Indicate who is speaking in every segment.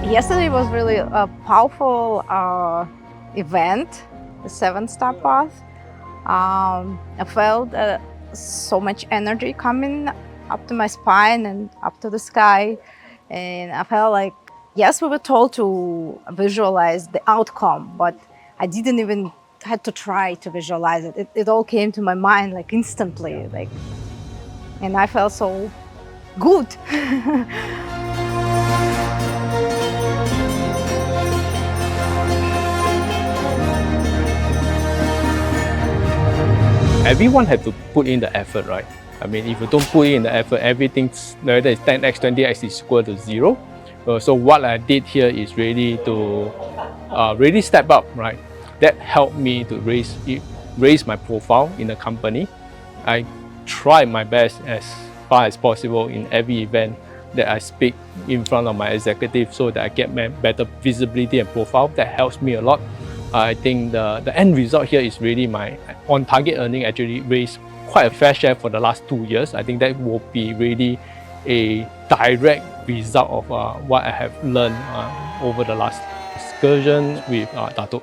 Speaker 1: Yesterday was really a powerful event, the 7-star path. I felt so much energy coming up to my spine and up to the sky. And I felt like, yes, we were told to visualize the outcome, but I didn't even had to try to visualize it. It all came to my mind like instantly, and I felt so good.
Speaker 2: Everyone had to put in the effort, right? I mean, if you don't put in the effort, everything's, whether it's 10x, 20x is equal to 0. So what I did here is really to really step up, right? That helped me to raise my profile in the company. I try my best as far as possible in every event that I speak in front of my executive so that I get better visibility and profile. That helps me a lot. I think the end result here is really my on-target earning actually raised quite a fair share for the last 2 years. I think that will be really a direct result of what I have learned over the last excursion with Dato.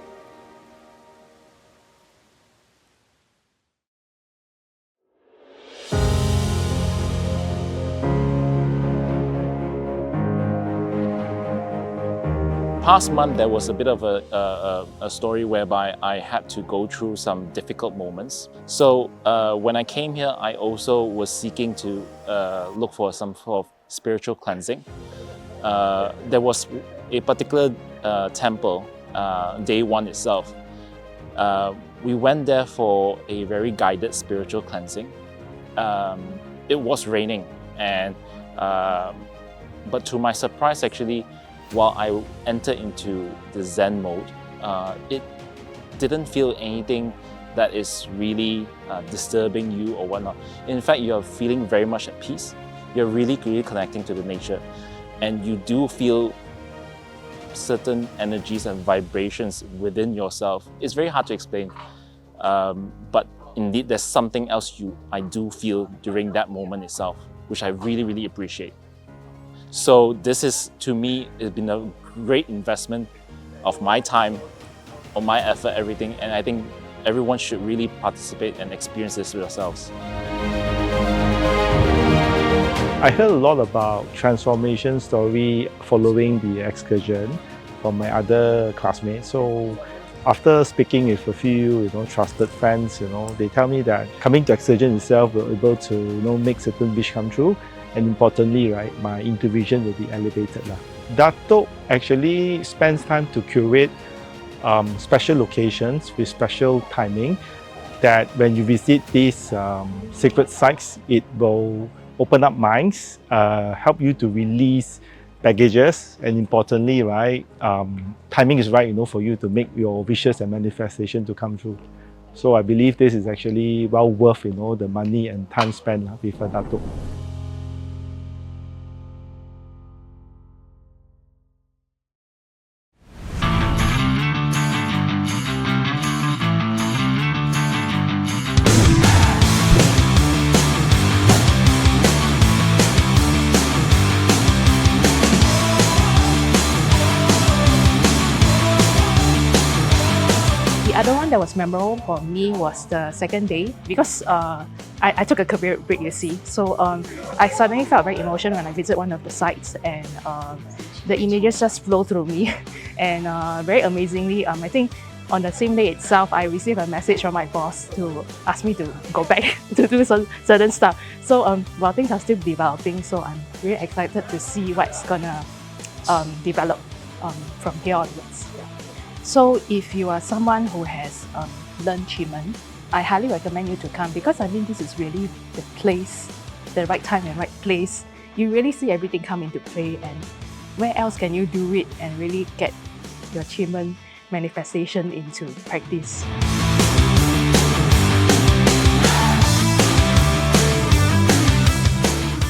Speaker 3: Past month, there was a bit of a story whereby I had to go through some difficult moments. So when I came here, I also was seeking to look for some sort of spiritual cleansing. There was a particular temple, day one itself. We went there for a very guided spiritual cleansing. It was raining, and but to my surprise, actually, while I entered into the Zen mode, it didn't feel anything that is really disturbing you or whatnot. In fact, you're feeling very much at peace. You're really connecting to the nature, and you do feel certain energies and vibrations within yourself. It's very hard to explain, but indeed there's something else I do feel during that moment itself, which I really appreciate. So this is, to me, it's been a great investment of my time, of my effort, everything, and I think everyone should really participate and experience this themselves.
Speaker 4: I heard a lot about transformation story following the excursion from my other classmates. So after speaking with a few trusted friends, they tell me that coming to excursion itself will be able to make certain wish come true. And importantly, right, my intuition will be elevated. Dato actually spends time to curate special locations with special timing that when you visit these sacred sites, it will open up minds, help you to release baggages, and importantly, right, timing is right, for you to make your wishes and manifestation to come true. So I believe this is actually well worth, the money and time spent with Dato.
Speaker 5: The other one that was memorable for me was the second day because I took a career break, you see. So I suddenly felt very emotional when I visited one of the sites, and the images just flow through me. And very amazingly, I think on the same day itself, I received a message from my boss to ask me to go back to do some certain stuff. So while things are still developing, so I'm really excited to see what's gonna develop from here onwards. Yeah. So if you are someone who has learned Qigong, I highly recommend you to come, because I think this is really the place, the right time and right place. You really see everything come into play, and where else can you do it and really get your Qigong manifestation into practice.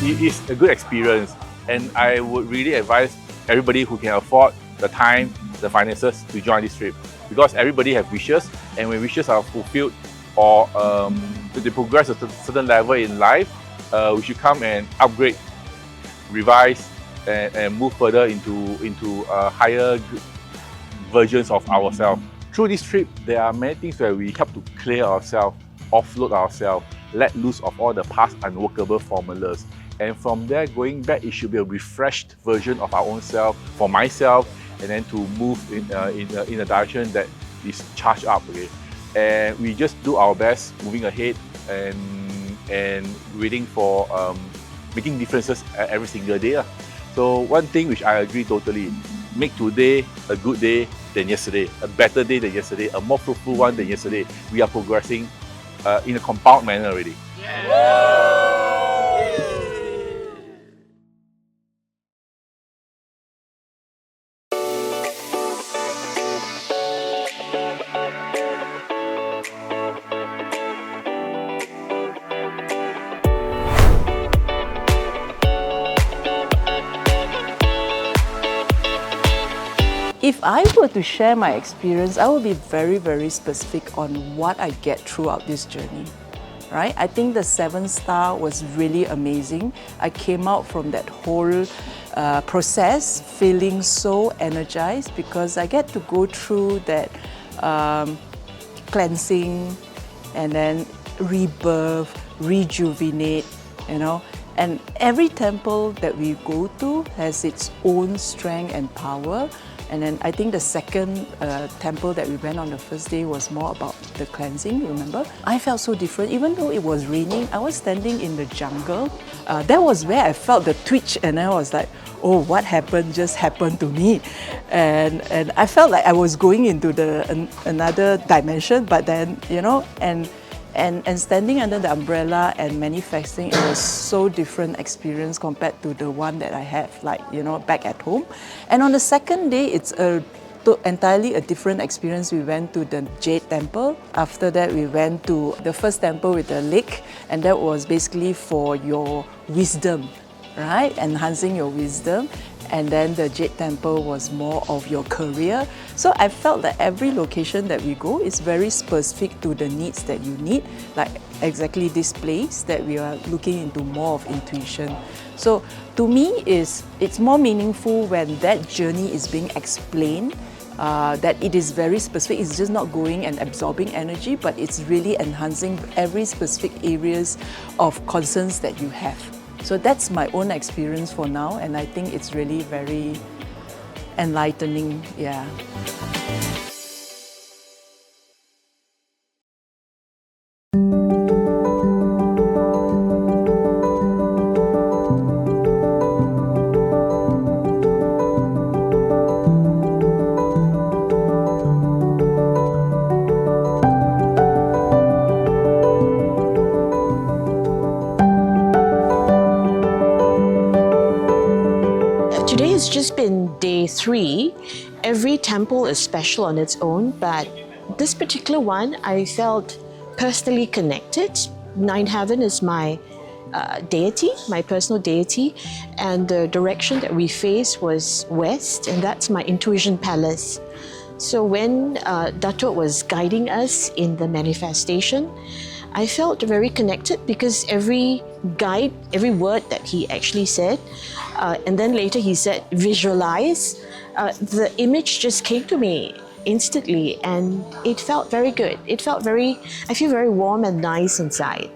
Speaker 6: It is a good experience, and I would really advise everybody who can afford the time, the finances to join this trip, because everybody has wishes, and when wishes are fulfilled or they progress at a certain level in life, we should come and upgrade, revise, and move further into higher versions of ourselves. Through this trip, there are many things where we help to clear ourselves, offload ourselves, let loose of all the past unworkable formulas. And from there, going back, it should be a refreshed version of our own self, for myself, and then to move in a direction that is charged up. Okay, and we just do our best, moving ahead and waiting for making differences every single day. So one thing which I agree totally, make today a good day than yesterday, a better day than yesterday, a more fruitful one than yesterday. We are progressing in a compound manner already.
Speaker 7: If I were to share my experience, I would be very, very specific on what I get throughout this journey. Right? I think the 7-star was really amazing. I came out from that whole process feeling so energized, because I get to go through that cleansing and then rebirth, rejuvenate, you know. And every temple that we go to has its own strength and power. And then I think the second temple that we went on the first day was more about the cleansing, remember? I felt so different. Even though it was raining, I was standing in the jungle. That was where I felt the twitch, and I was like, oh, what happened just happened to me. And I felt like I was going into another dimension, but then, you know, and standing under the umbrella and manifesting, it was so different experience compared to the one that I have, like, you know, back at home. And on the second day, it's entirely a different experience. We went to the Jade Temple. After that, we went to the first temple with the lake, and that was basically for your wisdom, right? Enhancing your wisdom. And then the Jade Temple was more of your career. So I felt that every location that we go is very specific to the needs that you need, like exactly this place that we are looking into more of intuition. So to me, it's more meaningful when that journey is being explained, that it is very specific. It's just not going and absorbing energy, but it's really enhancing every specific areas of concerns that you have. So that's my own experience for now, and I think it's really very enlightening, yeah.
Speaker 8: Today has just been day 3. Every temple is special on its own, but this particular one, I felt personally connected. Nine Heaven is my deity, my personal deity, and the direction that we faced was west, and that's my intuition palace. So when Datuk was guiding us in the manifestation, I felt very connected, because every guide, every word that he actually said, and then later he said, visualize, the image just came to me. instantly, and it felt very good. I feel very warm and nice inside.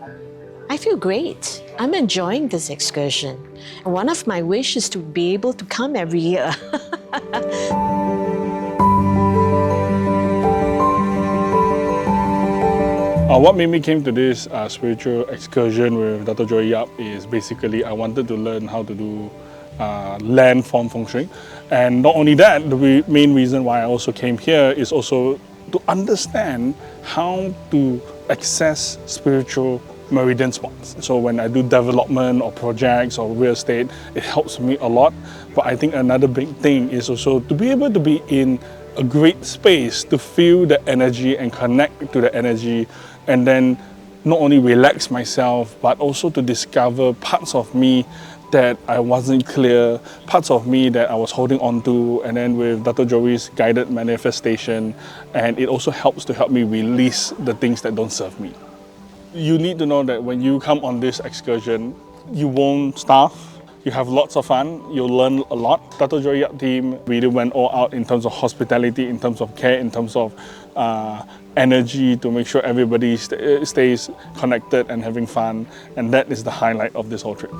Speaker 8: I feel great. I'm enjoying this excursion. And one of my wishes is to be able to come every year.
Speaker 9: What made me came to this spiritual excursion with Dr. Joy Yap is basically I wanted to learn how to do land form feng shui. And not only that, the main reason why I also came here is also to understand how to access spiritual meridian spots. So when I do development or projects or real estate, it helps me a lot. But I think another big thing is also to be able to be in a great space to feel the energy and connect to the energy, and then not only relax myself, but also to discover parts of me that I wasn't clear, parts of me that I was holding on to, and then with Dr. Joey's guided manifestation, and it also helps to help me release the things that don't serve me. You need to know that when you come on this excursion, you won't starve. You have lots of fun, you'll learn a lot. Dr. Joy Yap team really went all out in terms of hospitality, in terms of care, in terms of energy to make sure everybody stays connected and having fun. And that is the highlight of this whole trip.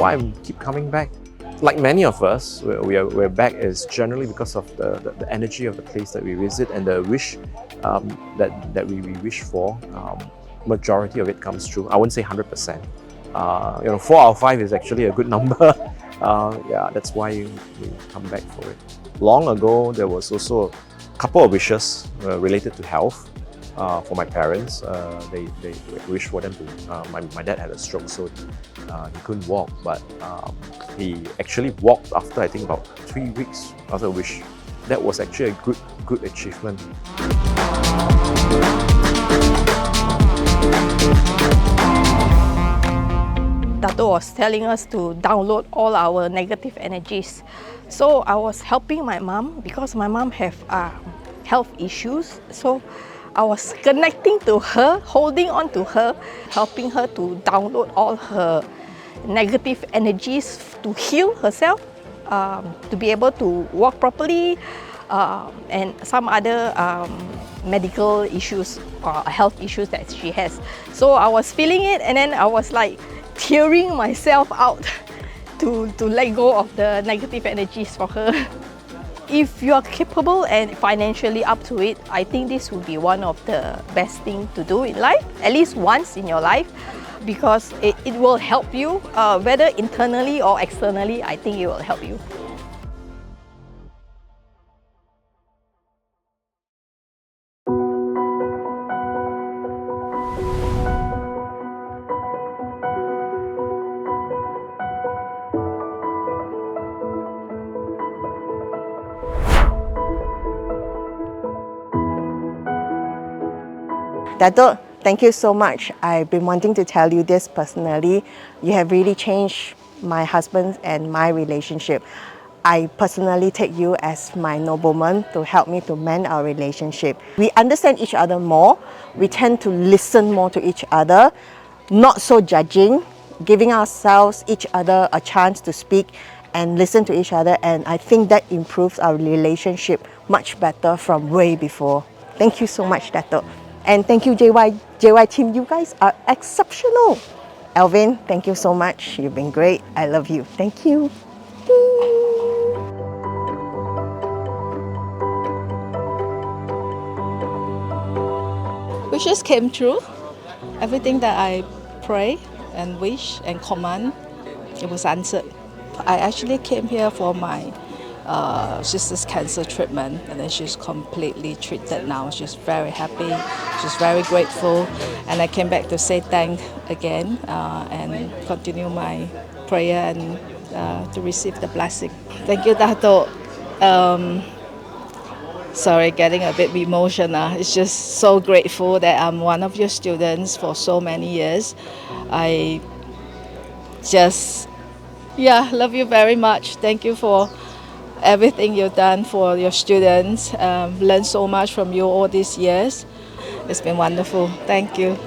Speaker 10: Why I keep coming back? Like many of us, we're back is generally because of the energy of the place that we visit and the wish that we wish for. Majority of it comes true. I wouldn't say 100%. 4 out of 5 is actually a good number. Yeah, that's why we come back for it. Long ago, there was also a couple of wishes related to health. For my parents, they wished for them to. My dad had a stroke, so he couldn't walk, but he actually walked after I think about 3 weeks after a wish. That was actually a good achievement.
Speaker 11: Dato was telling us to download all our negative energies. So I was helping my mom because my mom have health issues. So I was connecting to her, holding on to her, helping her to download all her negative energies to heal herself, to be able to walk properly, and some other medical issues or health issues that she has. So I was feeling it, and then I was like tearing myself out to let go of the negative energies for her. If you are capable and financially up to it, I think this would be one of the best things to do in life, at least once in your life, because it will help you, whether internally or externally, I think it will help you.
Speaker 12: Dato, thank you so much. I've been wanting to tell you this personally. You have really changed my husband and my relationship. I personally take you as my nobleman to help me to mend our relationship. We understand each other more. We tend to listen more to each other, not so judging, giving ourselves each other a chance to speak and listen to each other. And I think that improves our relationship much better from way before. Thank you so much, Dato. And thank you, JY team. You guys are exceptional. Alvin, thank you so much. You've been great. I love you. Thank you.
Speaker 13: Wishes came true. Everything that I pray and wish and command, it was answered. I actually came here for my sister's cancer treatment, and then she's completely treated now. She's very happy, she's very grateful, and I came back to say thank again and continue my prayer and to receive the blessing. Thank you, Dato. Sorry, getting a bit emotional. It's just so grateful that I'm one of your students for so many years. I just, love you very much. Thank you for everything you've done for your students. Learned so much from you all these years. It's been wonderful. Thank you.